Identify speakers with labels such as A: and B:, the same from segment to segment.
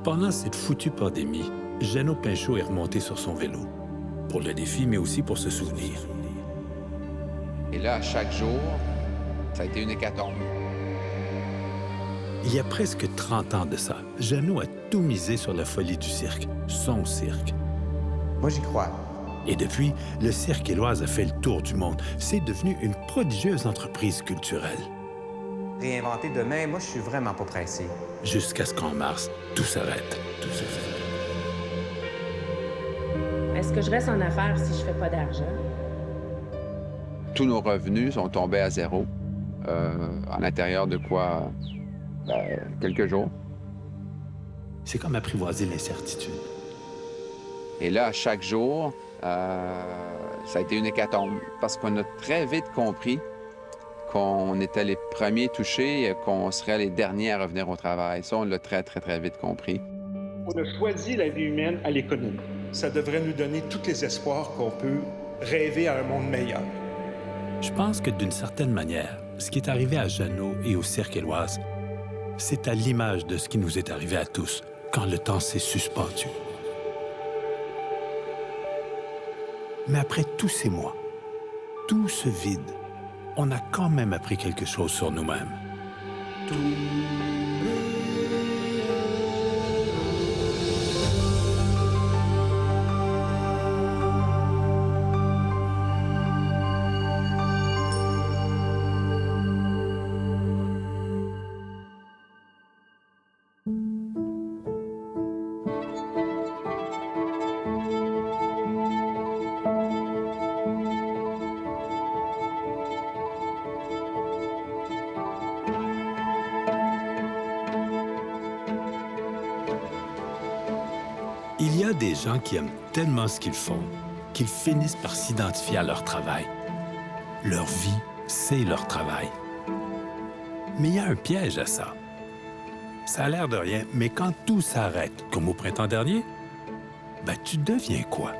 A: Pendant cette foutue pandémie, Jeannot Pinchot est remonté sur son vélo. Pour le défi, mais aussi pour se souvenir.
B: Et là, chaque jour, ça a été une hécatombe.
A: Il y a presque 30 ans de ça, Jeannot a tout misé sur la folie du cirque, son cirque.
C: Moi, j'y crois.
A: Et depuis, le Cirque Éloise a fait le tour du monde. C'est devenu une prodigieuse entreprise culturelle.
C: Réinventer demain, moi, je suis vraiment pas pressé.
A: Jusqu'à ce qu'en mars, tout s'arrête. Tout s'arrête.
D: Est-ce que je reste en affaires si je fais pas d'argent?
B: Tous nos revenus sont tombés à zéro. À l'intérieur de quoi? Quelques jours.
A: C'est comme apprivoiser l'incertitude.
B: Et là, chaque jour, ça a été une hécatombe parce qu'on a très vite compris qu'on était les premiers touchés et qu'on serait les derniers à revenir au travail. Ça, on l'a très, très, très vite compris.
E: On a choisi la vie humaine à l'économie. Ça devrait nous donner tous les espoirs qu'on peut rêver à un monde meilleur.
A: Je pense que d'une certaine manière, ce qui est arrivé à Jeannot et au Cirque Éloise, c'est à l'image de ce qui nous est arrivé à tous quand le temps s'est suspendu. Mais après tous ces mois, tout ce vide, on a quand même appris quelque chose sur nous-mêmes. Il y a des gens qui aiment tellement ce qu'ils font qu'ils finissent par s'identifier à leur travail. Leur vie, c'est leur travail. Mais il y a un piège à ça. Ça a l'air de rien, mais quand tout s'arrête, comme au printemps dernier, tu deviens quoi?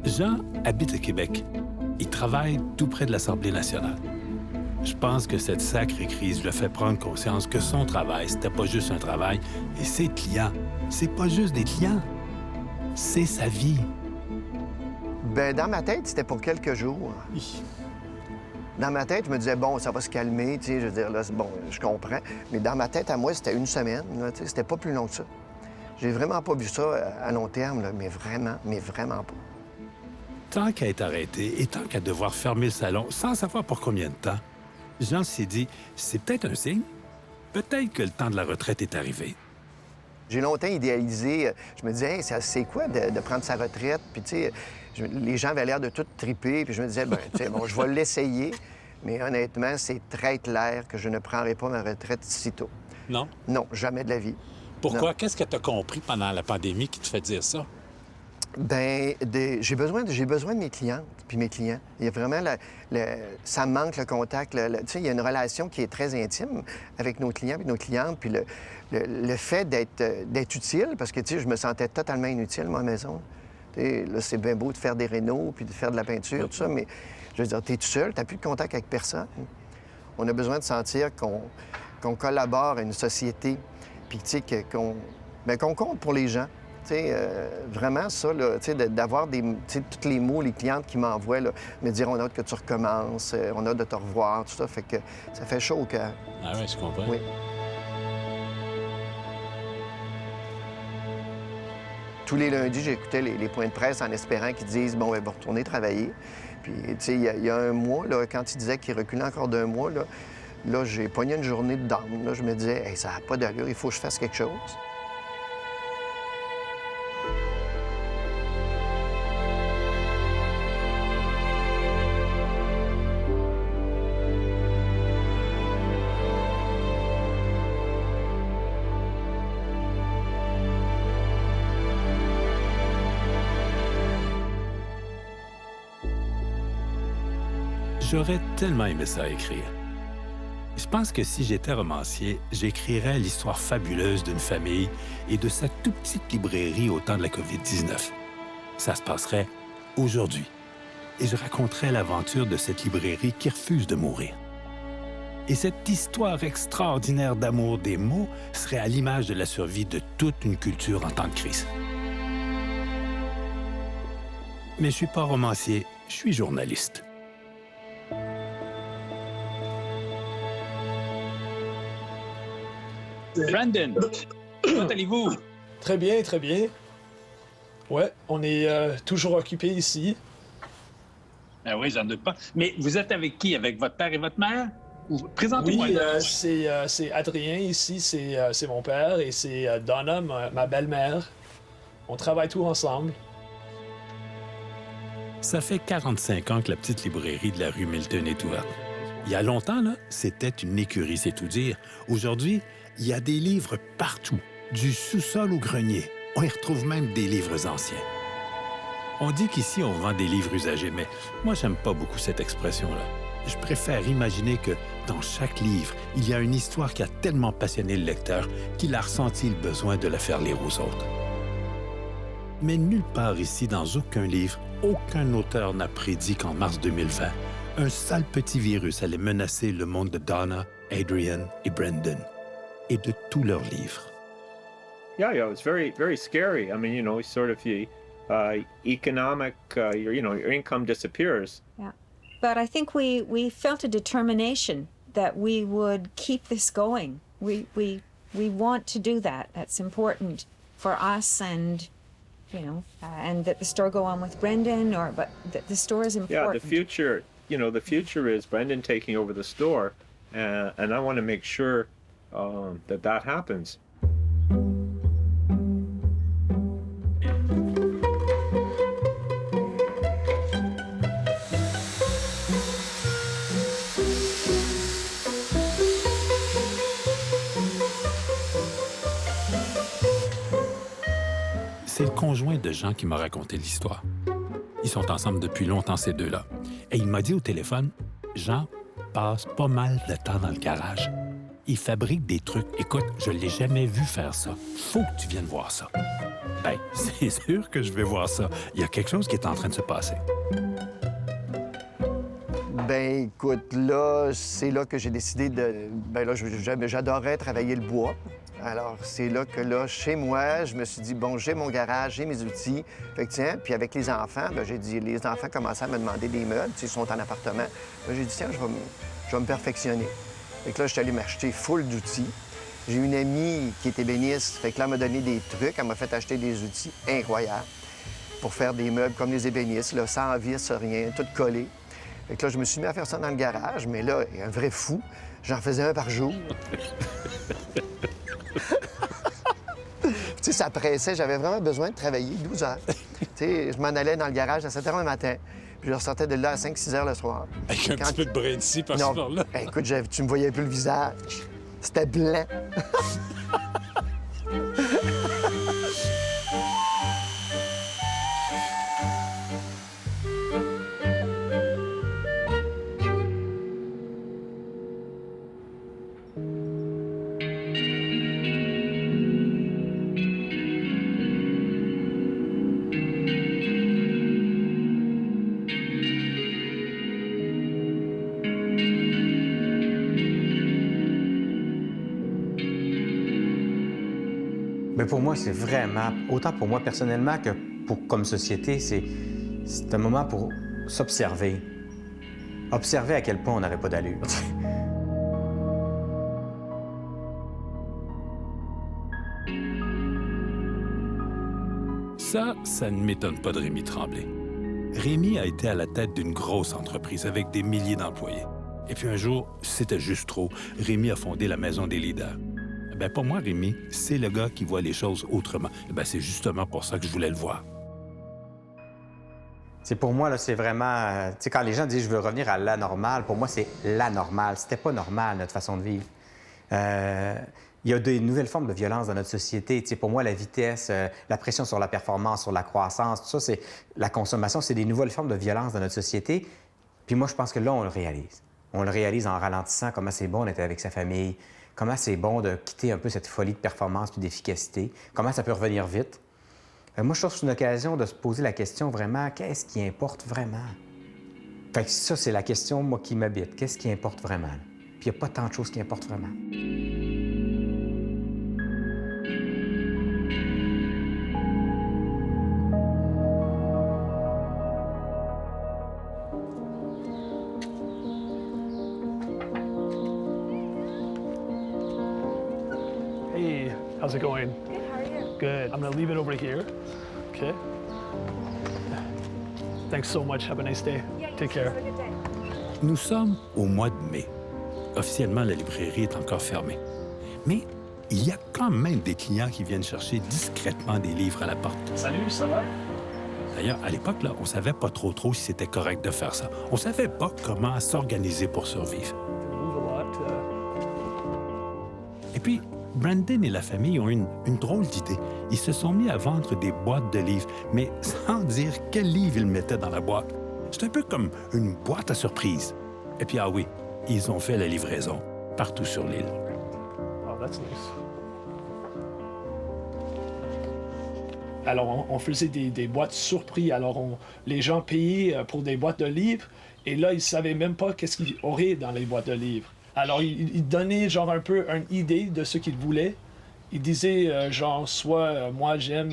A: Jean habite à Québec. Il travaille tout près de l'Assemblée nationale. Je pense que cette sacrée crise lui a fait prendre conscience que son travail, c'était pas juste un travail, et ses clients, c'est pas juste des clients, c'est sa vie.
F: Bien, dans ma tête, c'était pour quelques jours. Dans ma tête, je me disais, bon, ça va se calmer, tu sais, je veux dire, là, bon, je comprends. Mais dans ma tête, à moi, c'était une semaine, là, tu sais, c'était pas plus long que ça. J'ai vraiment pas vu ça à long terme, là, mais vraiment pas.
A: Tant qu'à être arrêté et tant qu'à devoir fermer le salon sans savoir pour combien de temps, Jean s'est dit, c'est peut-être un signe. Peut-être que le temps de la retraite est arrivé.
F: J'ai longtemps idéalisé, je me disais, hey, c'est quoi de prendre sa retraite? Puis, tu sais, les gens avaient l'air de tout triper, puis je me disais, ben, tu sais, bon, je vais l'essayer. Mais honnêtement, c'est très clair que je ne prendrai pas ma retraite sitôt.
A: Non?
F: Non, jamais de la vie.
A: Pourquoi? Qu'est-ce que tu as compris pendant la pandémie qui te fait dire ça?
F: Bien, j'ai besoin de mes clientes puis mes clients. Il y a vraiment, ça me manque le contact. Tu sais, il y a une relation qui est très intime avec nos clients et nos clientes. Puis le fait d'être utile, parce que, tu sais, je me sentais totalement inutile, moi, à la maison. Tu sais, là, c'est bien beau de faire des rénos puis de faire de la peinture, tout ça, mais je veux dire, tu es tout seul, tu n'as plus de contact avec personne. On a besoin de sentir qu'on collabore à une société, puis, tu sais, qu'on compte pour les gens. Vraiment, ça, là, d'avoir tous les mots, les clientes qui m'envoient, là, me dire on a hâte que tu recommences, on a hâte de te revoir, tout ça, fait que ça fait chaud au cœur.
A: Ah oui, je comprends.
F: Oui. tous les lundis, j'écoutais les points de presse en espérant qu'ils disent « Bon, elle va retourner travailler ». Puis, tu sais, il y a un mois, là, quand il disait qu'il reculait encore d'1 mois, là j'ai pogné une journée de down. Là, je me disais hey, « Ça n'a pas d'allure, il faut que je fasse quelque chose ».
A: J'aurais tellement aimé ça écrire. Je pense que si j'étais romancier, j'écrirais l'histoire fabuleuse d'une famille et de sa toute petite librairie au temps de la COVID-19. Ça se passerait aujourd'hui. Et je raconterais l'aventure de cette librairie qui refuse de mourir. Et cette histoire extraordinaire d'amour des mots serait à l'image de la survie de toute une culture en temps de crise. Mais je ne suis pas romancier, je suis journaliste.
G: Brandon, comment allez-vous?
H: Très bien, très bien. Ouais, on est toujours occupés ici.
G: Ah oui, j'en doute pas. Mais vous êtes avec qui? Avec votre père et votre mère? Présentez-moi.
H: Oui, c'est Adrien ici, c'est mon père, et c'est Donna, ma belle-mère. On travaille tous ensemble.
A: Ça fait 45 ans que la petite librairie de la rue Milton est ouverte. Il y a longtemps, là, c'était une écurie, c'est tout dire. Aujourd'hui, il y a des livres partout, du sous-sol au grenier. On y retrouve même des livres anciens. On dit qu'ici, on vend des livres usagés, mais moi, j'aime pas beaucoup cette expression-là. Je préfère imaginer que dans chaque livre, il y a une histoire qui a tellement passionné le lecteur qu'il a ressenti le besoin de la faire lire aux autres. Mais nulle part ici, dans aucun livre, aucun auteur n'a prédit qu'en mars 2020, un sale petit virus allait menacer le monde de Donna, Adrian et Brandon, et de tous leurs livres.
I: Yeah, it was very, very scary. I mean, sort of economic, your income disappears.
J: Yeah, but I think we felt a determination that we would keep this going. We want to do that. That's important for us, and and that the store go on with Brendan, but that the store is important.
I: Yeah, the future is Brendan taking over the store, and I want to make sure that happens.
A: C'est le conjoint de Jean qui m'a raconté l'histoire. Ils sont ensemble depuis longtemps, ces deux-là. Et il m'a dit au téléphone, Jean passe pas mal de temps dans le garage. Il fabrique des trucs. Écoute, je l'ai jamais vu faire ça. Faut que tu viennes voir ça. Ben, c'est sûr que je vais voir ça. Il y a quelque chose qui est en train de se passer.
F: Ben, écoute, là, c'est là que j'ai décidé de... Ben là, j'adorais travailler le bois. Alors, c'est là que, chez moi, je me suis dit, bon, j'ai mon garage, j'ai mes outils. Fait que, tiens, puis avec les enfants, ben, j'ai dit, les enfants commençaient à me demander des meubles, ils sont en appartement. Ben, j'ai dit, tiens, je vais me perfectionner. Fait que là, je suis allé m'acheter full d'outils. J'ai une amie qui était ébéniste, fait que là, elle m'a donné des trucs, elle m'a fait acheter des outils incroyables pour faire des meubles comme les ébénistes, là, sans vis, rien, tout collé. Fait que là, je me suis mis à faire ça dans le garage, mais là, il y a un vrai fou. J'en faisais un par jour. Tu sais, ça pressait. J'avais vraiment besoin de travailler 12 heures. Tu sais, je m'en allais dans le garage à 7 h le matin, puis je ressortais de là à 5-6 h le soir.
A: Avec un petit peu de brin ici, par ce là.
F: Ben, écoute, tu me voyais plus le visage. C'était blanc.
C: Mais pour moi, c'est vraiment, autant pour moi personnellement que comme société, c'est un moment pour s'observer. Observer à quel point on n'aurait pas d'allure.
A: Ça ne m'étonne pas de Rémi Tremblay. Rémi a été à la tête d'une grosse entreprise avec des milliers d'employés. Et puis un jour, c'était juste trop. Rémi a fondé la Maison des leaders. Ben pour moi, Rémi, c'est le gars qui voit les choses autrement. Ben c'est justement pour ça que je voulais le voir.
C: C'est pour moi, là, c'est vraiment... tu sais, quand les gens disent « je veux revenir à la normale », pour moi, c'est la normale. C'était pas normal, notre façon de vivre. Il y a des nouvelles formes de violence dans notre société. Tu sais, pour moi, la vitesse, la pression sur la performance, sur la croissance, tout ça, c'est... La consommation, c'est des nouvelles formes de violence dans notre société. Puis moi, je pense que là, on le réalise. On le réalise en ralentissant comment c'est bon d'être avec sa famille, comment c'est bon de quitter un peu cette folie de performance puis d'efficacité, comment ça peut revenir vite. Moi, je trouve que c'est une occasion de se poser la question vraiment, qu'est-ce qui importe vraiment? Fait que ça, c'est la question, moi, qui m'habite. Qu'est-ce qui importe vraiment? Puis il n'y a pas tant de choses qui importent vraiment.
H: Hey, how's it going?
J: Good, how are you?
H: Good. I'm gonna leave it over here. Okay. Thanks so much. Have a nice day. Take care.
J: Have a good day.
A: Nous sommes au mois de mai. Officiellement, la librairie est encore fermée. Mais il y a quand même des clients qui viennent chercher discrètement des livres à la porte.
H: Salut, ça va?
A: D'ailleurs, à l'époque, là, on savait pas trop si c'était correct de faire ça. On savait pas comment s'organiser pour survivre.
H: Move a lot.
A: Et puis, Brandon et la famille ont une drôle d'idée. Ils se sont mis à vendre des boîtes de livres, mais sans dire quel livre ils mettaient dans la boîte. C'est un peu comme une boîte à surprise. Et puis, ah oui, ils ont fait la livraison partout sur l'île.
H: Oh, that's nice. Alors, on faisait des boîtes surprises. Alors, les gens payaient pour des boîtes de livres, et là, ils ne savaient même pas qu'est-ce qu'il y aurait dans les boîtes de livres. Alors, ils donnaient genre un peu une idée de ce qu'ils voulaient. Ils disaient genre soit moi j'aime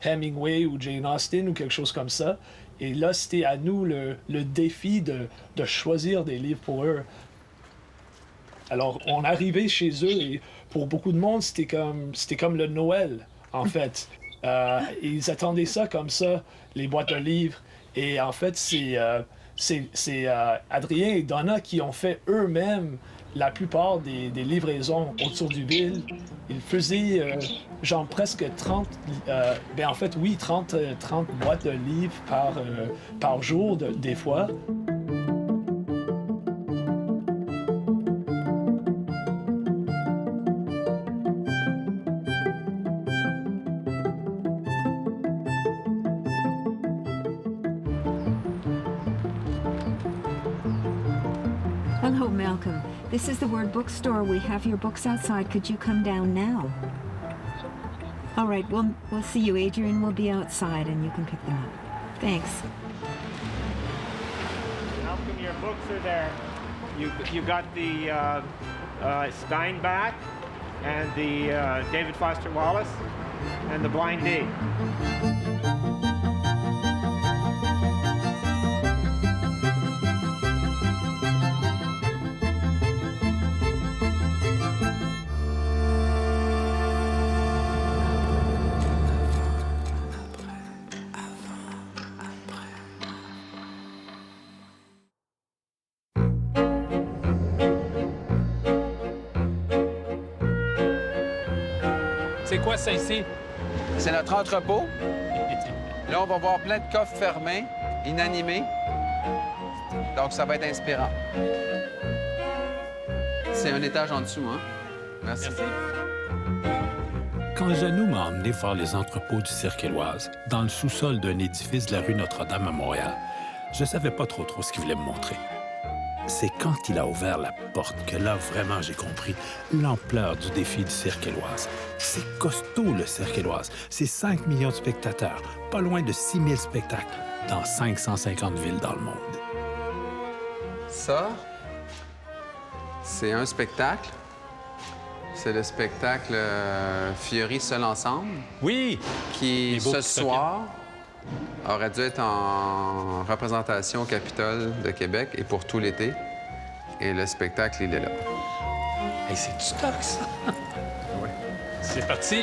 H: Hemingway ou Jane Austen ou quelque chose comme ça. Et là, c'était à nous le défi de choisir des livres pour eux. Alors, on arrivait chez eux et pour beaucoup de monde, c'était comme le Noël, en fait. Ils attendaient ça comme ça, les boîtes de livres. Et en fait, c'est Adrien et Donna qui ont fait eux-mêmes la plupart des livraisons autour du ville. Ils faisaient genre presque 30 boîtes de livres par jour, des fois.
J: Hello, Malcolm. This is the Word Bookstore. We have your books outside. Could you come down now? All right, we'll see you. Adrian will be outside and you can pick them up. Thanks.
I: Malcolm, your books are there. You got the Steinbach and the David Foster Wallace and the Blind Date.
G: C'est quoi ça ici?
B: C'est notre entrepôt. Là, on va voir plein de coffres fermés, inanimés. Donc, ça va être inspirant. C'est un étage en dessous, hein? Merci.
A: Quand Janou m'a emmené voir les entrepôts du Cirque Éloise, dans le sous-sol d'un édifice de la rue Notre-Dame à Montréal, je savais pas trop ce qu'il voulait me montrer. C'est quand il a ouvert la porte que là, vraiment, j'ai compris l'ampleur du défi du Cirque Éloise. C'est costaud, le Cirque Éloise. C'est 5 millions de spectateurs, pas loin de 6 000 spectacles dans 550 villes dans le monde.
B: Ça, c'est un spectacle. C'est le spectacle Fiori Seul Ensemble.
G: Oui!
B: Qui, ce soir, aurait dû être en représentation au Capitole de Québec et pour tout l'été. Et le spectacle, il est là.
G: Hey, c'est du stock, ça! Oui. C'est parti!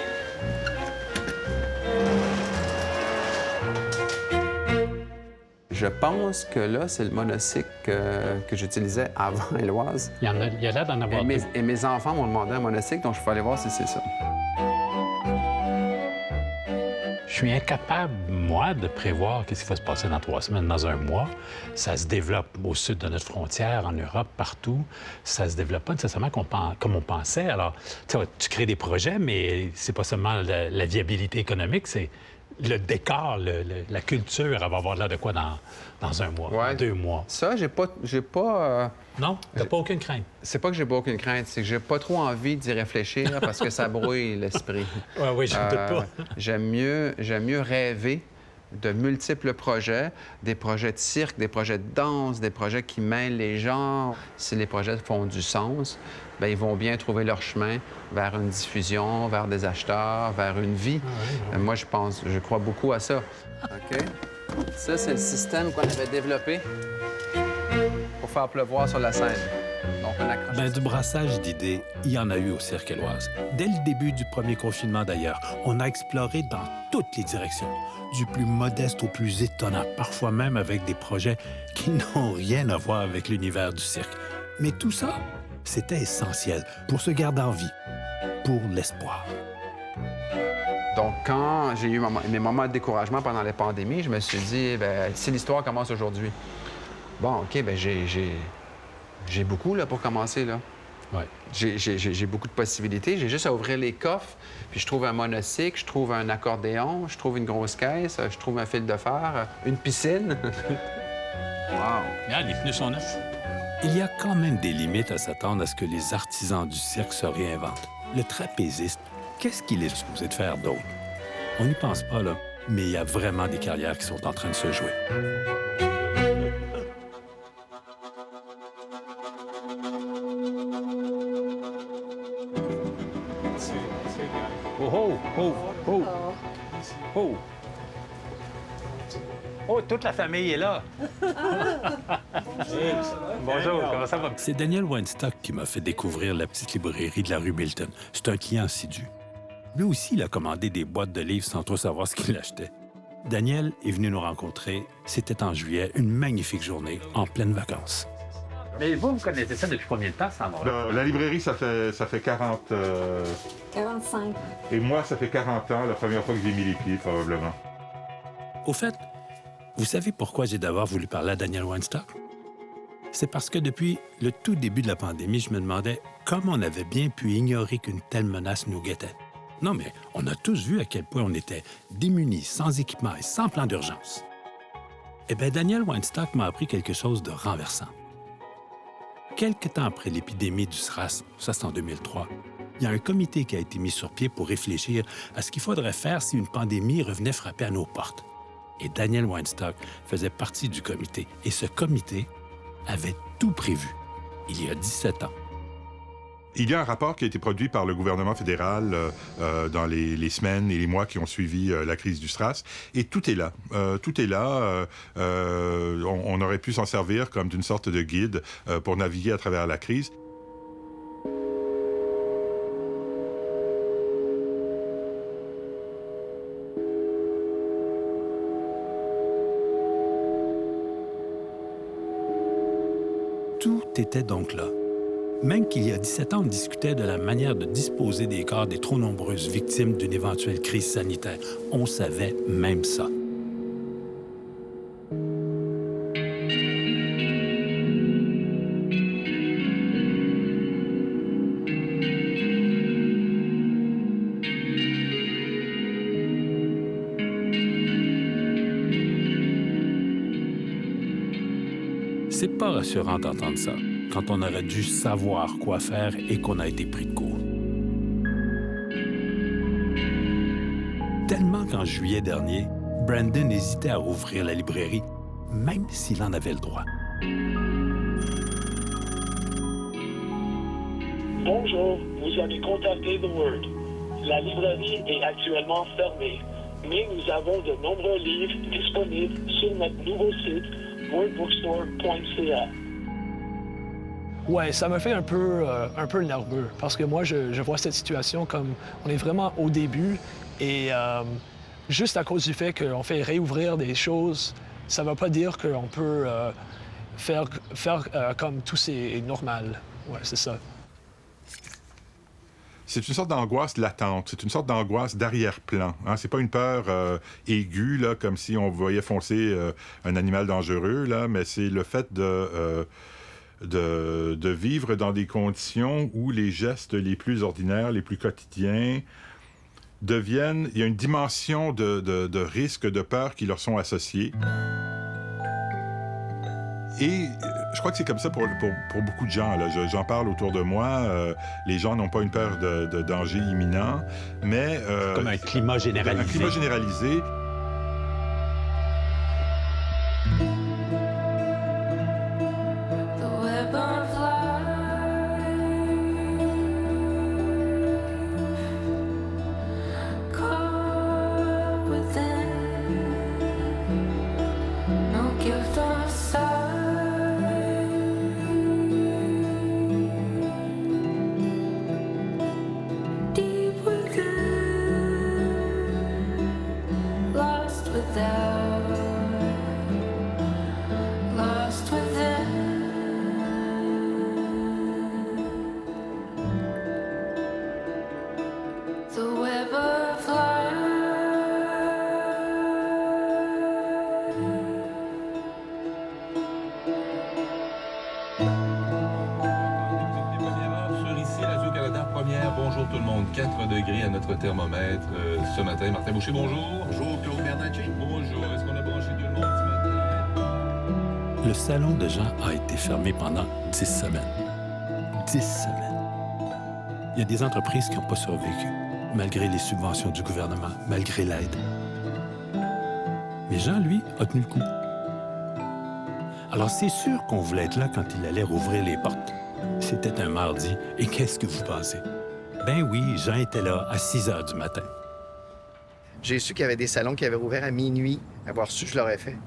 B: Je pense que là, c'est le monocycle que j'utilisais avant Éloise.
K: Il y a l'air d'en avoir deux.
B: Et mes enfants m'ont demandé un monocycle, donc je peux aller voir si c'est ça.
K: Je suis incapable, moi, de prévoir ce qui va se passer dans 3 semaines, dans un mois. Ça se développe au sud de notre frontière, en Europe, partout. Ça se développe pas nécessairement comme on pensait. Alors, tu crées des projets, mais c'est pas seulement la viabilité économique, c'est le décor, la culture, elle va avoir l'air de quoi dans un mois,
B: Ouais.
K: 2 mois.
B: Ça, j'ai pas
K: Non? T'as pas aucune crainte?
B: C'est pas que j'ai pas aucune crainte, c'est que j'ai pas trop envie d'y réfléchir parce que ça brouille l'esprit.
K: Oui, je ne doute pas.
B: J'aime mieux rêver de multiples projets, des projets de cirque, des projets de danse, des projets qui mêlent les genres. Si les projets font du sens, bien, ils vont bien trouver leur chemin vers une diffusion, vers des acheteurs, vers une vie. Moi, je crois beaucoup à ça. OK. Ça, c'est le système qu'on avait développé pour faire pleuvoir sur la scène. Donc, un accrochage.
A: Du brassage d'idées, il y en a eu au Cirque Éloise. Dès le début du premier confinement, d'ailleurs, on a exploré dans toutes les directions, du plus modeste au plus étonnant, parfois même avec des projets qui n'ont rien à voir avec l'univers du cirque. Mais tout ça, c'était essentiel pour se garder en vie, pour l'espoir.
B: Donc, quand j'ai eu mes moments de découragement pendant la pandémie, je me suis dit, bien, si l'histoire commence aujourd'hui, bon, OK, bien, j'ai beaucoup là, pour commencer, là.
K: Ouais.
B: J'ai beaucoup de possibilités. J'ai juste à ouvrir les coffres, puis je trouve un monocycle, je trouve un accordéon, je trouve une grosse caisse, je trouve un fil de fer, une piscine. Wow!
K: Regarde, les pneus sont neufs.
A: Il y a quand même des limites à s'attendre à ce que les artisans du cirque se réinventent. Le trapéziste, qu'est-ce qu'il est supposé de faire d'autre? On n'y pense pas, là, mais il y a vraiment des carrières qui sont en train de se jouer.
K: Oh, oh, oh, oh! Oh! Oh, toute la famille est là! Hey, bonjour, comment ça va?
A: C'est Daniel Weinstock qui m'a fait découvrir la petite librairie de la rue Milton. C'est un client assidu. Lui aussi, il a commandé des boîtes de livres sans trop savoir ce qu'il achetait. Daniel est venu nous rencontrer. C'était en juillet, une magnifique journée, en pleine vacances.
K: Mais vous connaissez ça depuis combien de temps, Sandra?
L: La librairie, ça fait 40...
J: 45.
L: Et moi, ça fait 40 ans, la première fois que j'ai mis les pieds, probablement.
A: Au fait, vous savez pourquoi j'ai d'abord voulu parler à Daniel Weinstock? C'est parce que depuis le tout début de la pandémie, je me demandais comment on avait bien pu ignorer qu'une telle menace nous guettait. Non, mais on a tous vu à quel point on était démunis, sans équipement et sans plan d'urgence. Eh bien, Daniel Weinstock m'a appris quelque chose de renversant. Quelque temps après l'épidémie du SRAS, ça c'est en 2003, il y a un comité qui a été mis sur pied pour réfléchir à ce qu'il faudrait faire si une pandémie revenait frapper à nos portes. Et Daniel Weinstock faisait partie du comité. Et ce comité avait tout prévu, il y a 17 ans.
L: Il y a un rapport qui a été produit par le gouvernement fédéral dans les semaines et les mois qui ont suivi la crise du SRAS. Et tout est là. Tout est là. On aurait pu s'en servir comme d'une sorte de guide pour naviguer à travers la crise.
A: Tout était donc là. Même qu'il y a 17 ans, on discutait de la manière de disposer des corps des trop nombreuses victimes d'une éventuelle crise sanitaire. On savait même ça. C'est pas rassurant d'entendre ça, quand on aurait dû savoir quoi faire et qu'on a été pris de court. Tellement qu'en juillet dernier, Brandon hésitait à rouvrir la librairie, même s'il en avait le droit.
M: Bonjour, vous avez contacté The Word. La librairie est actuellement fermée, mais nous avons de nombreux livres disponibles sur notre nouveau site wordbookstore.ca.
H: Ouais, ça me fait un peu nerveux parce que moi, je vois cette situation comme on est vraiment au début et juste à cause du fait qu'on fait réouvrir des choses Ça ne veut pas dire qu'on peut faire comme tout c'est normal. Ouais, c'est ça.
L: C'est une sorte d'angoisse latente, c'est une sorte d'angoisse d'arrière-plan. Hein? C'est pas une peur aiguë, là, comme si on voyait foncer un animal dangereux, là, mais c'est le fait de vivre dans des conditions où les gestes les plus ordinaires, les plus quotidiens, deviennent... Il y a une dimension de risque, de peur qui leur sont associés. Et je crois que c'est comme ça pour beaucoup de gens. Là. J'en parle autour de moi. Les gens n'ont pas une peur de danger imminent, mais...
K: comme un climat généralisé.
L: Un climat généralisé.
N: Bonjour tout le monde, 4 degrés à notre thermomètre ce matin. Martin Boucher, bonjour. Bonjour, Claude Bernacci. Bonjour, est-ce qu'on a branché tout le monde ce matin?
A: Le salon de Jean a été fermé pendant 10 semaines. 10 semaines. Il y a des entreprises qui n'ont pas survécu, malgré les subventions du gouvernement, malgré l'aide. Mais Jean, lui, a tenu le coup. Alors, c'est sûr qu'on voulait être là quand il allait rouvrir les portes. C'était un mardi. Et qu'est-ce que vous pensez? Ben oui, Jean était là à 6 heures du matin.
F: J'ai su qu'il y avait des salons qui avaient ouvert à minuit. Avoir su, je l'aurais fait.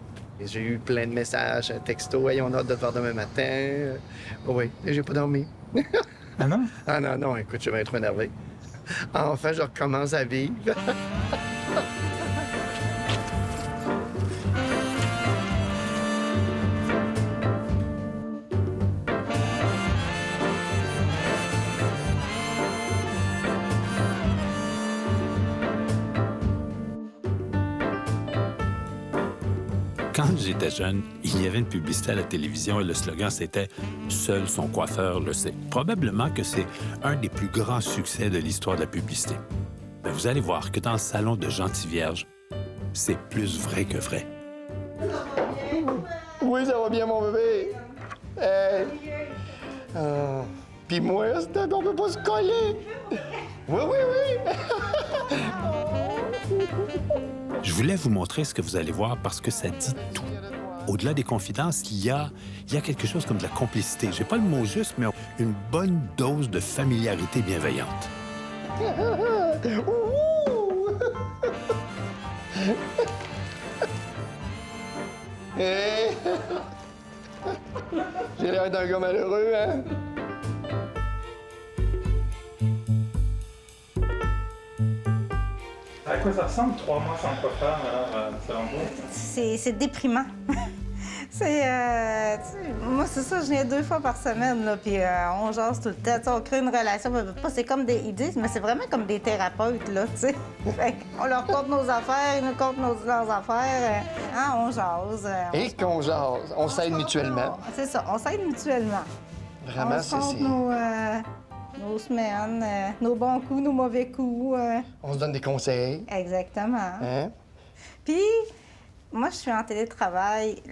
F: Et j'ai eu plein de messages, textos. Hey, on a hâte de te voir demain matin. Oui, j'ai pas dormi.
C: Ah non?
F: Ah non, écoute, je vais être énervé. Enfin, je recommence à vivre.
A: Quand j'étais jeune, il y avait une publicité à la télévision et le slogan, c'était « Seul son coiffeur le sait ». Probablement que c'est un des plus grands succès de l'histoire de la publicité. Mais vous allez voir que dans le salon de Gentivierge, c'est plus vrai que vrai.
F: Oui, ça va bien, mon bébé. Hey. Puis moi, c'est on peut pas se coller. Oui.
A: Je voulais vous montrer ce que vous allez voir parce que ça dit tout. Au-delà des confidences, il y a quelque chose comme de la complicité. J'ai pas le mot juste, mais une bonne dose de familiarité bienveillante.
F: J'ai l'air d'un gars malheureux, hein?
O: À quoi ça ressemble 3 mois sans coiffeur, alors, selon vous?
P: C'est déprimant. Moi, c'est ça, je viens 2 fois par semaine, là, puis on jase tout le temps. T'sais, on crée une relation. C'est comme ils disent, mais c'est vraiment comme des thérapeutes, là, tu sais. On leur compte nos affaires, ils nous comptent leurs affaires. On jase.
F: Et qu'on jase. On s'aide mutuellement.
P: C'est ça, on s'aide mutuellement.
F: Vraiment,
P: on compte nos semaines, nos bons coups, nos mauvais coups.
F: On se donne des conseils.
P: Exactement.
F: Hein?
P: Puis, moi, je suis en télétravail. Tu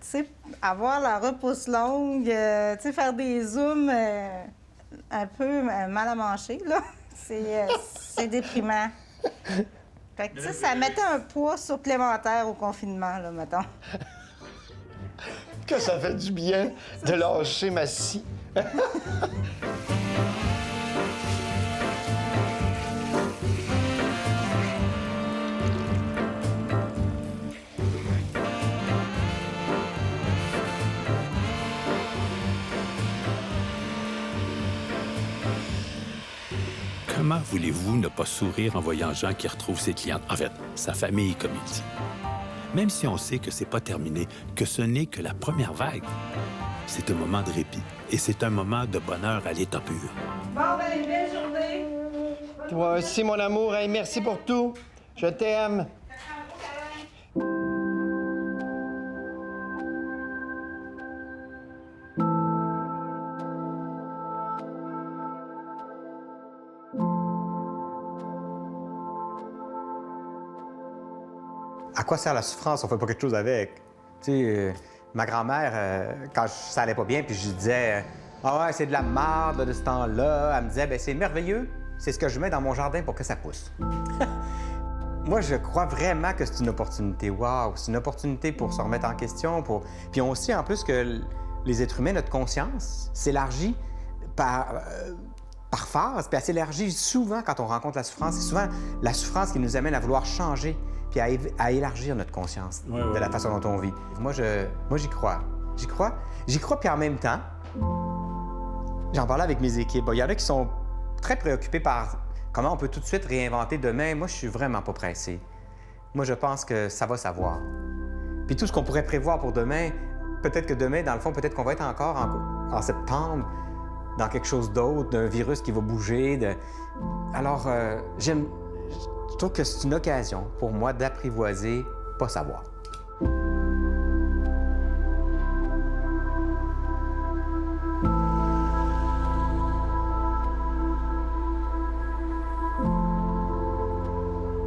P: sais, avoir la repousse longue, tu sais, faire des zooms un peu mal à manger, là, c'est déprimant. Fait que, tu sais, ça mettait un poids supplémentaire au confinement, là, mettons.
F: Que ça fait du bien de lâcher ma scie.
A: Comment voulez-vous ne pas sourire en voyant Jean qui retrouve ses clientes, en fait, sa famille, comme il dit? Même si on sait que c'est pas terminé, que ce n'est que la première vague, c'est un moment de répit et c'est un moment de bonheur à l'état pur.
P: Bon, ben, belle journée.
F: Toi aussi, mon amour. Hey, merci pour tout. Je t'aime.
C: À quoi sert la souffrance? On fait pas quelque chose avec. Tu sais, ma grand-mère, quand ça allait pas bien, puis je lui disais ah ouais, c'est de la marde de ce temps-là, elle me disait ben c'est merveilleux, c'est ce que je mets dans mon jardin pour que ça pousse. Moi, je crois vraiment que c'est une opportunité. Wow, c'est une opportunité pour se remettre en question. Puis on sait en plus que les êtres humains, notre conscience s'élargit par phase, puis elle s'élargit souvent quand on rencontre la souffrance. C'est souvent la souffrance qui nous amène à vouloir changer, puis à élargir notre conscience de la façon dont on vit. Moi, j'y crois. J'y crois, puis en même temps, j'en parlais avec mes équipes. Il y en a qui sont très préoccupés par comment on peut tout de suite réinventer demain. Moi, je suis vraiment pas pressé. Moi, je pense que ça va savoir. Puis tout ce qu'on pourrait prévoir pour demain, peut-être que demain, dans le fond, peut-être qu'on va être encore en septembre dans quelque chose d'autre, d'un virus qui va bouger. Alors, je trouve que c'est une occasion pour moi d'apprivoiser, pas savoir.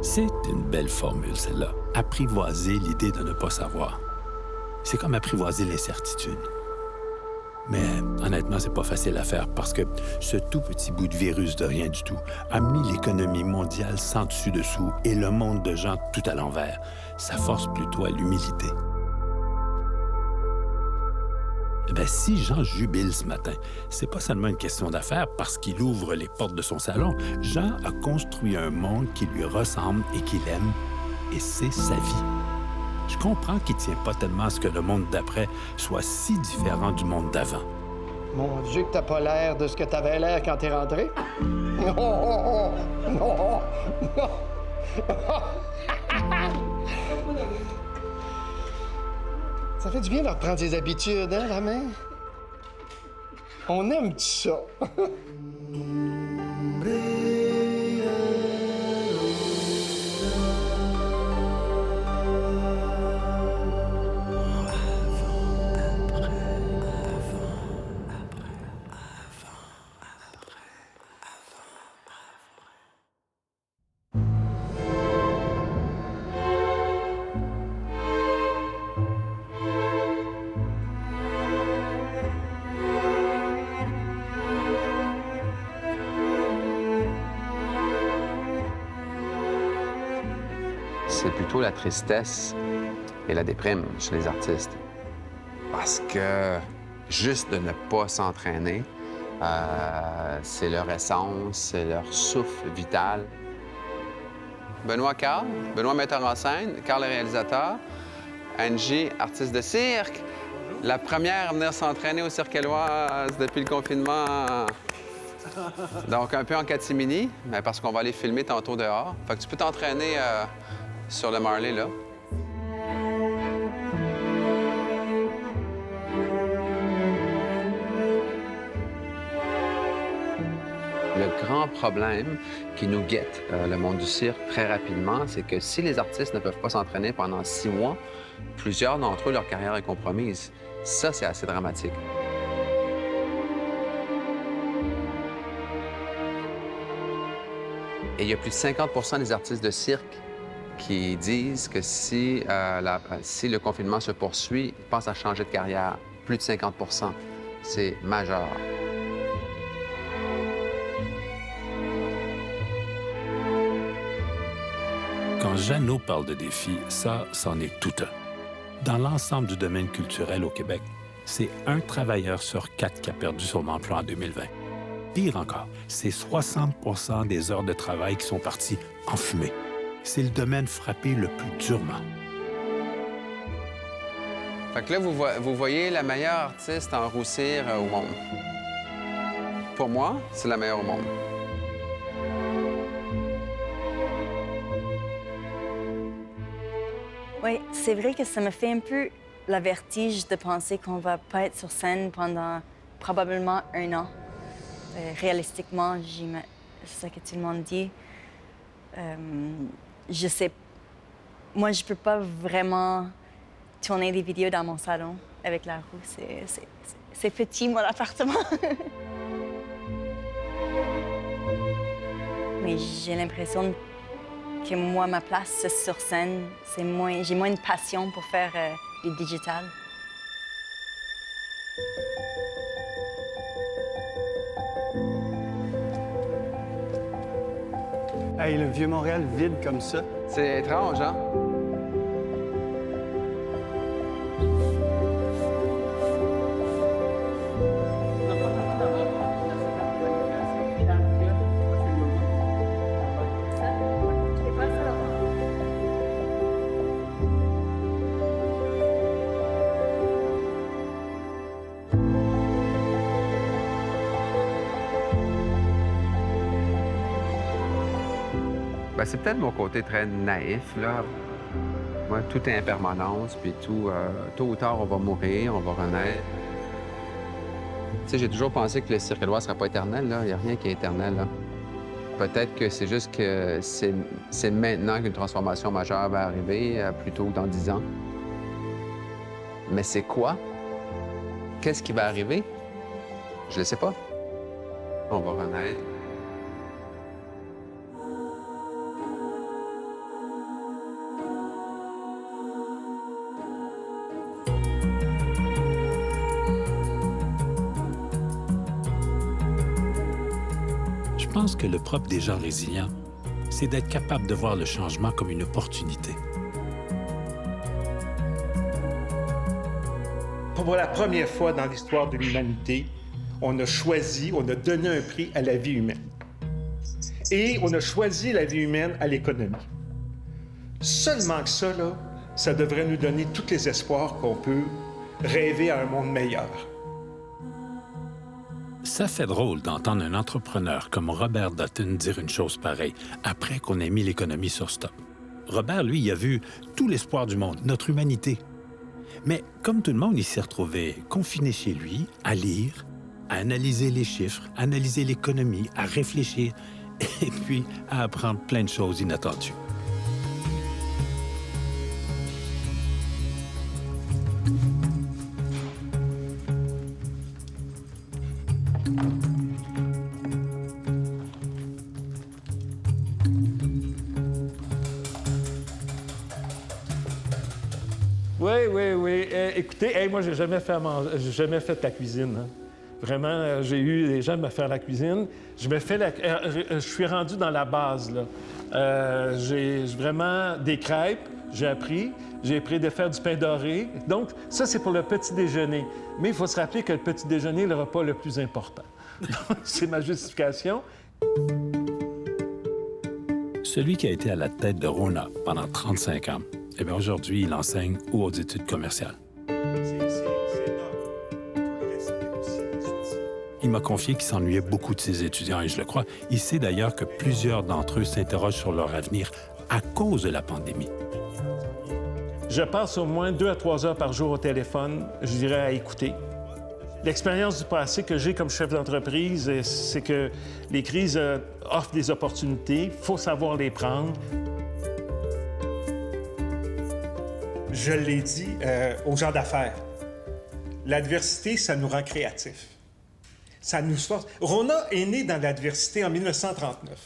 A: C'est une belle formule, celle-là. Apprivoiser l'idée de ne pas savoir. C'est comme apprivoiser l'incertitude. Mais honnêtement, c'est pas facile à faire parce que ce tout petit bout de virus de rien du tout a mis l'économie mondiale sans dessus-dessous et le monde de gens tout à l'envers. Ça force plutôt à l'humilité. Ben, si Jean jubile ce matin, c'est pas seulement une question d'affaires parce qu'il ouvre les portes de son salon. Jean a construit un monde qui lui ressemble et qu'il aime, et c'est sa vie. Je comprends qu'il tient pas tellement à ce que le monde d'après soit si différent du monde d'avant.
F: Mon Dieu, que t'as pas l'air de ce que t'avais l'air quand t'es rentré. Non! Non! Non! Ça fait du bien de reprendre ses habitudes, hein, la mère? On aime ça.
B: C'est plutôt la tristesse et la déprime chez les artistes. Parce que juste de ne pas s'entraîner, c'est leur essence, c'est leur souffle vital. Benoît Carl, Benoît metteur en scène, Carl le réalisateur, Angie, artiste de cirque, la première à venir s'entraîner au Cirque Éloise depuis le confinement. Donc un peu en catimini, mais parce qu'on va aller filmer tantôt dehors. Fait que tu peux t'entraîner sur le Marley, là. Le grand problème qui nous guette le monde du cirque très rapidement, c'est que si les artistes ne peuvent pas s'entraîner pendant 6 mois, plusieurs d'entre eux, leur carrière est compromise. Ça, c'est assez dramatique. Et il y a plus de 50 des artistes de cirque qui disent que si le confinement se poursuit, ils pensent à changer de carrière. Plus de 50 c'est majeur.
A: Quand Jeannot parle de défis, ça, c'en est tout un. Dans l'ensemble du domaine culturel au Québec, c'est 1 travailleur sur 4 qui a perdu son emploi en 2020. Pire encore, c'est 60 des heures de travail qui sont parties en fumée. C'est le domaine frappé le plus durement.
B: Fait que là, vous voyez la meilleure artiste en roussir au monde. Pour moi, c'est la meilleure au monde.
Q: Oui, c'est vrai que ça me fait un peu la vertige de penser qu'on va pas être sur scène pendant probablement 1 an. Réalistiquement, c'est ça que tout le monde dit. Je sais... Moi, je peux pas vraiment tourner des vidéos dans mon salon avec la roue. C'est petit, mon appartement. Mais j'ai l'impression que moi, ma place, c'est sur scène. J'ai moins de passion pour faire du digital.
R: Hey, le Vieux-Montréal vide comme ça.
B: C'est étrange, hein? Ben, c'est peut-être mon côté très naïf, là. Moi, tout est impermanence, puis tout, tôt ou tard, on va mourir, on va renaître. Tu sais, j'ai toujours pensé que le cirque éloigné ne serait pas éternel, là. Il n'y a rien qui est éternel, là. Peut-être que c'est juste que c'est maintenant qu'une transformation majeure va arriver, plutôt que dans 10 ans. Mais c'est quoi? Qu'est-ce qui va arriver? Je ne sais pas. On va renaître.
A: Je pense que le propre des gens résilients, c'est d'être capable de voir le changement comme une opportunité.
E: Pour la première fois dans l'histoire de l'humanité, on a donné un prix à la vie humaine. Et on a choisi la vie humaine à l'économie. Seulement que ça, là, ça devrait nous donner tous les espoirs qu'on peut rêver à un monde meilleur.
A: Ça fait drôle d'entendre un entrepreneur comme Robert Dutton dire une chose pareille après qu'on ait mis l'économie sur stop. Robert, lui, il a vu tout l'espoir du monde, notre humanité. Mais comme tout le monde, il s'est retrouvé confiné chez lui, à lire, à analyser les chiffres, à analyser l'économie, à réfléchir et puis à apprendre plein de choses inattendues.
O: Oui. Écoutez, moi, j'ai jamais fait la cuisine. Hein. Vraiment, j'ai eu des gens me faire la cuisine. Je suis rendu dans la base, là. J'ai vraiment des crêpes, j'ai appris. J'ai appris de faire du pain doré. Donc, ça, c'est pour le petit déjeuner. Mais il faut se rappeler que le petit déjeuner est le repas le plus important. C'est ma justification.
A: Celui qui a été à la tête de Rona pendant 35 ans, eh bien, aujourd'hui, il enseigne aux hautes études commerciales. Il m'a confié qu'il s'ennuyait beaucoup de ses étudiants, et je le crois. Il sait d'ailleurs que plusieurs d'entre eux s'interrogent sur leur avenir à cause de la pandémie.
O: Je passe au moins 2 à 3 heures par jour au téléphone, je dirais, à écouter. L'expérience du passé que j'ai comme chef d'entreprise, c'est que les crises offrent des opportunités, il faut savoir les prendre.
E: Je l'ai dit aux gens d'affaires, l'adversité, ça nous rend créatifs. Ça nous force. Rona est né dans l'adversité en 1939.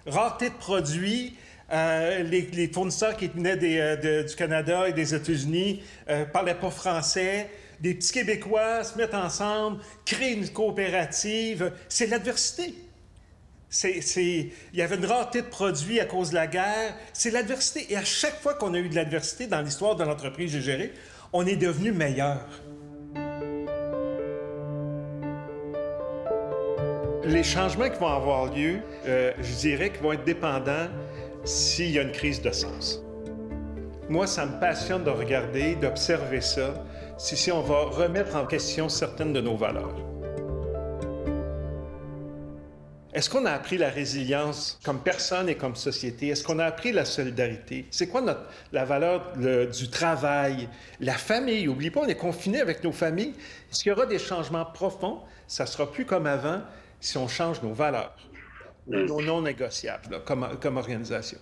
E: Rareté de produits, les fournisseurs qui venaient du Canada et des États-Unis ne parlaient pas français. Des petits Québécois se mettent ensemble, créent une coopérative. C'est l'adversité. Il y avait une rareté de produits à cause de la guerre. C'est l'adversité. Et à chaque fois qu'on a eu de l'adversité dans l'histoire de l'entreprise que j'ai gérée, on est devenu meilleur. Les changements qui vont avoir lieu, je dirais qu'ils vont être dépendants s'il y a une crise de sens. Moi, ça me passionne de regarder, d'observer ça, si on va remettre en question certaines de nos valeurs. Est-ce qu'on a appris la résilience comme personne et comme société? Est-ce qu'on a appris la solidarité? C'est quoi la valeur du travail? La famille, n'oublie pas, on est confinés avec nos familles. Est-ce qu'il y aura des changements profonds? Ça ne sera plus comme avant si on change nos valeurs, nos non négociables là, comme organisation.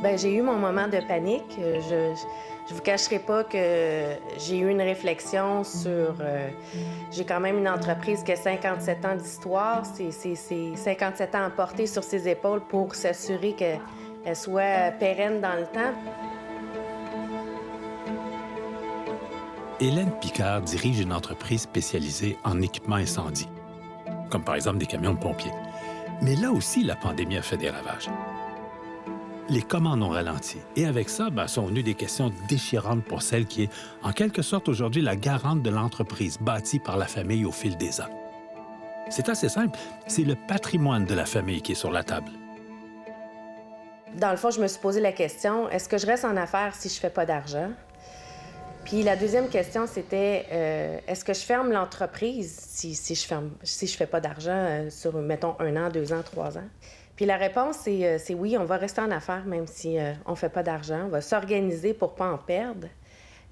D: Bien, j'ai eu mon moment de panique. Je vous cacherai pas que j'ai eu une réflexion sur... j'ai quand même une entreprise qui a 57 ans d'histoire. C'est 57 ans à porter sur ses épaules pour s'assurer qu'elle soit pérenne dans le temps.
A: Hélène Picard dirige une entreprise spécialisée en équipement incendie, comme par exemple des camions de pompiers. Mais là aussi, la pandémie a fait des ravages. Les commandes ont ralenti. Et avec ça, sont venues des questions déchirantes pour celle qui est, en quelque sorte, aujourd'hui, la garante de l'entreprise bâtie par la famille au fil des ans. C'est assez simple. C'est le patrimoine de la famille qui est sur la table.
D: Dans le fond, je me suis posé la question, est-ce que je reste en affaires si je fais pas d'argent? Puis la deuxième question, c'était, est-ce que je ferme l'entreprise si je fais pas d'argent sur, mettons, 1 an, 2 ans, 3 ans? Puis la réponse, c'est oui, on va rester en affaires même si on ne fait pas d'argent. On va s'organiser pour ne pas en perdre.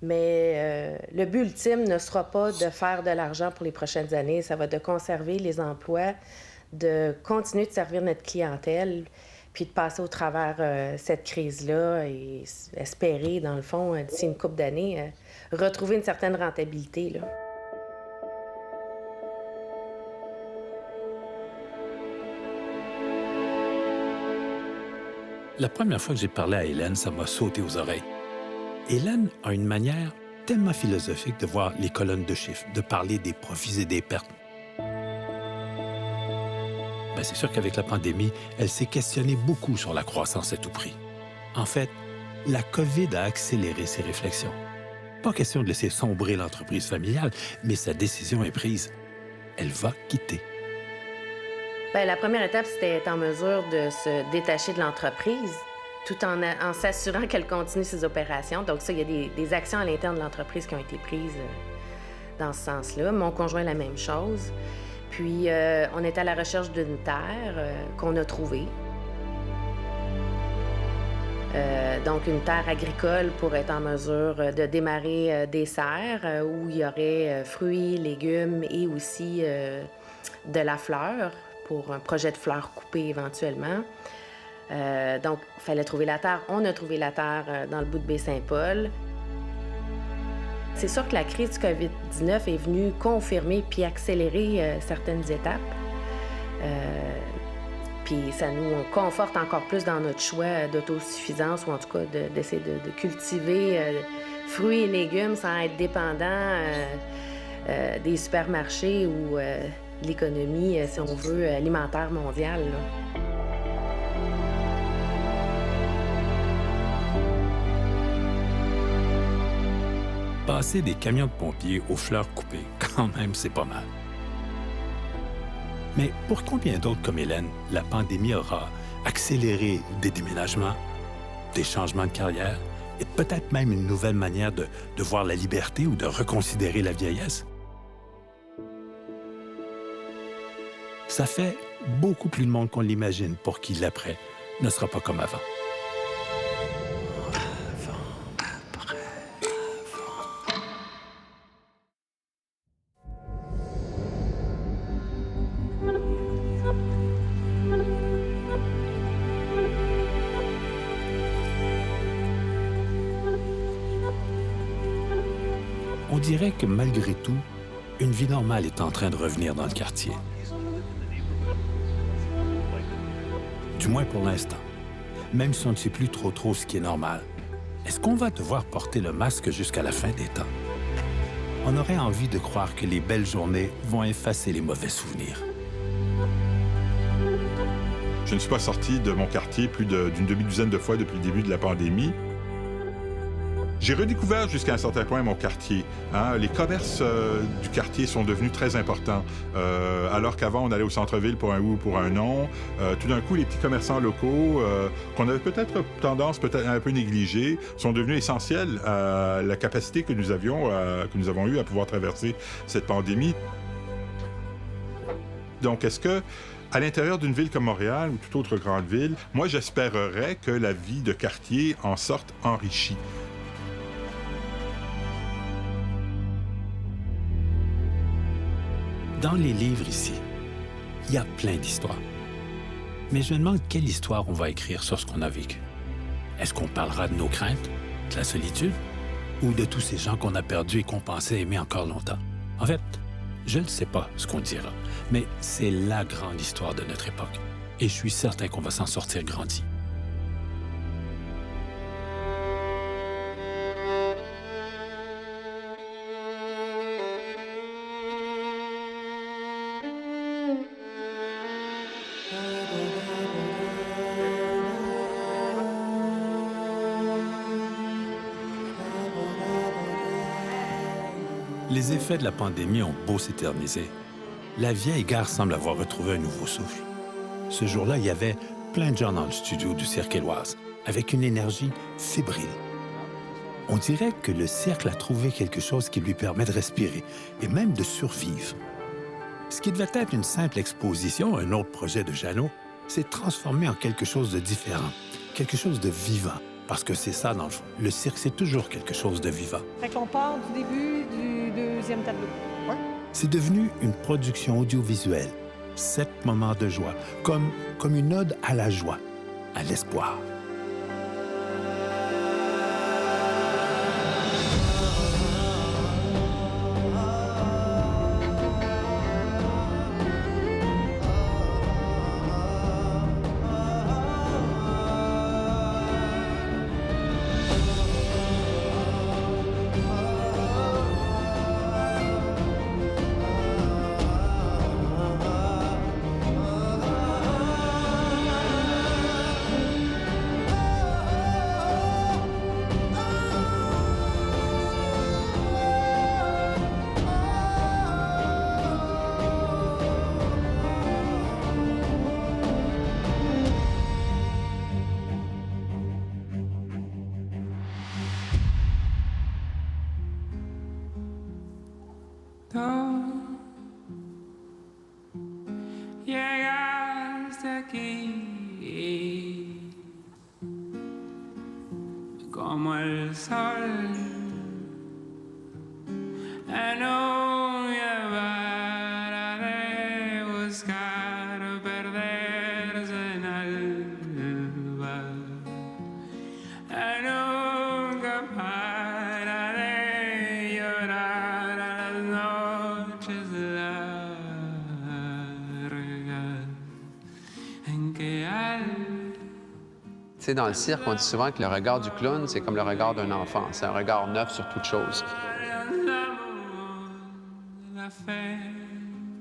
D: Mais le but ultime ne sera pas de faire de l'argent pour les prochaines années. Ça va être de conserver les emplois, de continuer de servir notre clientèle, puis de passer au travers cette crise-là et espérer, dans le fond, d'ici une couple d'années, retrouver une certaine rentabilité, là.
A: La première fois que j'ai parlé à Hélène, ça m'a sauté aux oreilles. Hélène a une manière tellement philosophique de voir les colonnes de chiffres, de parler des profits et des pertes. C'est sûr qu'avec la pandémie, elle s'est questionnée beaucoup sur la croissance à tout prix. En fait, la COVID a accéléré ses réflexions. Pas question de laisser sombrer l'entreprise familiale, mais sa décision est prise. Elle va quitter.
D: Bien, la première étape, c'était être en mesure de se détacher de l'entreprise tout en s'assurant qu'elle continue ses opérations. Donc ça, il y a des actions à l'interne de l'entreprise qui ont été prises dans ce sens-là. Mon conjoint, la même chose. Puis, on est à la recherche d'une terre qu'on a trouvée. Donc, une terre agricole pour être en mesure de démarrer des serres où il y aurait fruits, légumes et aussi de la fleur, pour un projet de fleurs coupées éventuellement. Donc, il fallait trouver la terre. On a trouvé la terre dans le bout de Baie-Saint-Paul. C'est sûr que la crise du COVID-19 est venue confirmer puis accélérer certaines étapes. Puis ça nous conforte encore plus dans notre choix d'autosuffisance, ou en tout cas d'essayer de cultiver fruits et légumes sans être dépendant des supermarchés ou de l'économie, si on veut, alimentaire mondiale, là.
A: Passer des camions de pompiers aux fleurs coupées, quand même, c'est pas mal. Mais pour combien d'autres comme Hélène, la pandémie aura accéléré des déménagements, des changements de carrière et peut-être même une nouvelle manière de voir la liberté ou de reconsidérer la vieillesse? Ça fait beaucoup plus de monde qu'on l'imagine pour qui l'après ne sera pas comme avant. On dirait que malgré tout, une vie normale est en train de revenir dans le quartier. Du moins pour l'instant. Même si on ne sait plus trop ce qui est normal. Est-ce qu'on va devoir porter le masque jusqu'à la fin des temps? On aurait envie de croire que les belles journées vont effacer les mauvais souvenirs.
L: Je ne suis pas sorti de mon quartier plus d'une demi-douzaine de fois depuis le début de la pandémie. J'ai redécouvert jusqu'à un certain point mon quartier. Hein. Les commerces du quartier sont devenus très importants. Alors qu'avant, on allait au centre-ville pour un oui ou pour un non. Tout d'un coup, les petits commerçants locaux, qu'on avait peut-être tendance à un peu négliger, sont devenus essentiels à la capacité que nous avons eue à pouvoir traverser cette pandémie. Donc, est-ce que, à l'intérieur d'une ville comme Montréal ou toute autre grande ville, moi, j'espérerais que la vie de quartier en sorte enrichie.
A: Dans les livres ici, il y a plein d'histoires. Mais je me demande quelle histoire on va écrire sur ce qu'on a vécu. Est-ce qu'on parlera de nos craintes, de la solitude, ou de tous ces gens qu'on a perdus et qu'on pensait aimer encore longtemps? En fait, je ne sais pas ce qu'on dira, mais c'est la grande histoire de notre époque. Et je suis certain qu'on va s'en sortir grandi. Les effets de la pandémie ont beau s'éterniser. La vieille gare semble avoir retrouvé un nouveau souffle. Ce jour-là, il y avait plein de gens dans le studio du Cirque Éloise, avec une énergie fébrile. On dirait que le Cirque a trouvé quelque chose qui lui permet de respirer et même de survivre. Ce qui devait être une simple exposition, un autre projet de Jeannot, s'est transformé en quelque chose de différent, quelque chose de vivant. Parce que c'est ça, dans le fond. Le cirque, c'est toujours quelque chose de vivant.
S: Fait qu'on part du début du deuxième tableau. Ouais.
A: C'est devenu une production audiovisuelle. 7 moments de joie, comme une ode à la joie, à l'espoir.
T: Llegaste aquí como el sol en un llevar de buscar perderse en alba nunca para de llorar a las noches
B: Tu sais, dans le cirque, on dit souvent que le regard du clown, c'est comme le regard d'un enfant. C'est un regard neuf sur toute chose.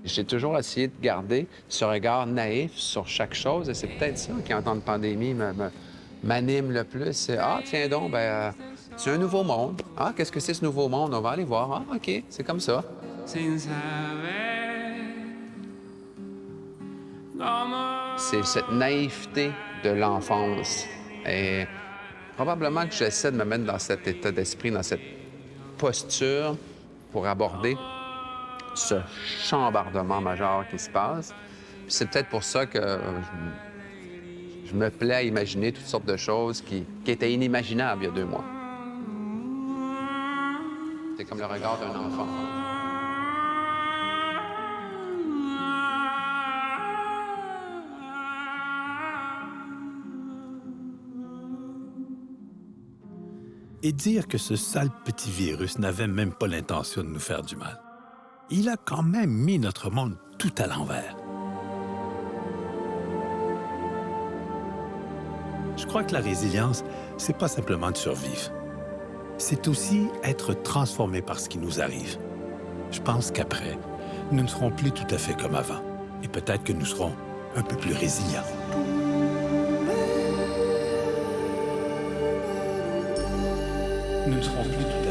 B: J'ai toujours essayé de garder ce regard naïf sur chaque chose, et c'est peut-être ça qui, en temps de pandémie, m'anime le plus. C'est « Ah, tiens donc, c'est un nouveau monde. Ah, qu'est-ce que c'est ce nouveau monde? On va aller voir. Ah, OK, c'est comme ça. » C'est cette naïveté de l'enfance. Et probablement que j'essaie de me mettre dans cet état d'esprit, dans cette posture pour aborder ce chambardement majeur qui se passe. Puis c'est peut-être pour ça que je me plais à imaginer toutes sortes de choses qui étaient inimaginables il y a 2 mois. C'est comme le regard d'un enfant.
A: Et dire que ce sale petit virus n'avait même pas l'intention de nous faire du mal. Il a quand même mis notre monde tout à l'envers. Je crois que la résilience, c'est pas simplement de survivre. C'est aussi être transformé par ce qui nous arrive. Je pense qu'après, nous ne serons plus tout à fait comme avant. Et peut-être que nous serons un peu plus résilients.
U: nous ne serons plus